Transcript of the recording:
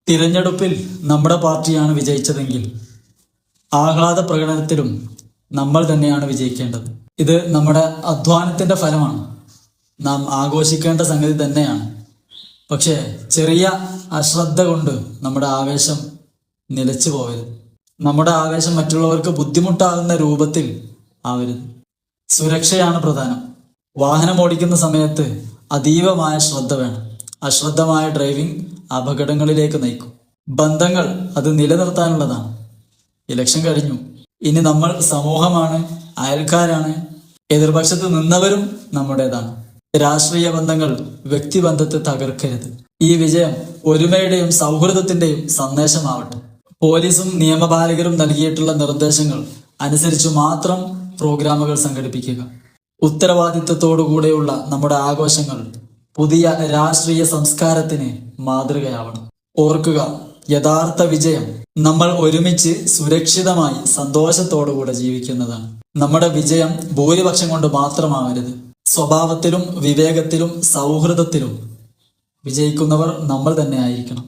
തിരഞ്ഞെടുപ്പിൽ നമ്മുടെ പാർട്ടിയാണ് വിജയിച്ചതെങ്കിൽ ആഹ്ലാദ പ്രകടനത്തിലും നമ്മൾ തന്നെയാണ് വിജയിക്കേണ്ടത്. ഇത് നമ്മുടെ അധ്വാനത്തിന്റെ ഫലമാണ്. നാം ആഘോഷിക്കേണ്ട സംഗതി തന്നെയാണ്. പക്ഷേ ചെറിയ അശ്രദ്ധ കൊണ്ട് നമ്മുടെ ആവേശം നിലച്ചു പോകരുത്. നമ്മുടെ ആവേശം മറ്റുള്ളവർക്ക് ബുദ്ധിമുട്ടാകുന്ന രൂപത്തിൽ ആവരുത്. സുരക്ഷയാണ് പ്രധാനം. വാഹനം ഓടിക്കുന്ന സമയത്ത് അതീവമായ ശ്രദ്ധ വേണം. അശ്രദ്ധമായ ഡ്രൈവിംഗ് അപകടങ്ങളിലേക്ക് നയിക്കും. ബന്ധങ്ങൾ അത് നിലനിർത്താനുള്ളതാണ്. ഇലക്ഷൻ കഴിഞ്ഞു. ഇനി നമ്മൾ സമൂഹമാണ്, അയൽക്കാരാണ്. എതിർപക്ഷത്ത് നിന്നവരും നമ്മുടേതാണ്. രാഷ്ട്രീയ ബന്ധങ്ങൾ വ്യക്തിബന്ധത്തെ തകർക്കരുത്. ഈ വിജയം ഒരുമയുടെയും സൗഹൃദത്തിന്റെയും സന്ദേശമാവട്ടെ. പോലീസും നിയമപാലകരും നൽകിയിട്ടുള്ള നിർദ്ദേശങ്ങൾ അനുസരിച്ച് മാത്രം പ്രോഗ്രാമുകൾ സംഘടിപ്പിക്കുക. ഉത്തരവാദിത്തത്തോടുകൂടെയുള്ള നമ്മുടെ ആഘോഷങ്ങൾ പുതിയ രാഷ്ട്രീയ സംസ്കാരത്തിന് മാതൃകയാവണം. ഓർക്കുക, യഥാർത്ഥ വിജയം നമ്മൾ ഒരുമിച്ച് സുരക്ഷിതമായി സന്തോഷത്തോടുകൂടെ ജീവിക്കുന്നതാണ്. നമ്മുടെ വിജയം ഭൂരിപക്ഷം കൊണ്ട് മാത്രമാവരുത്. സ്വഭാവത്തിലും വിവേകത്തിലും സൗഹൃദത്തിലും വിജയിക്കുന്നവർ നമ്മൾ തന്നെ ആയിരിക്കണം.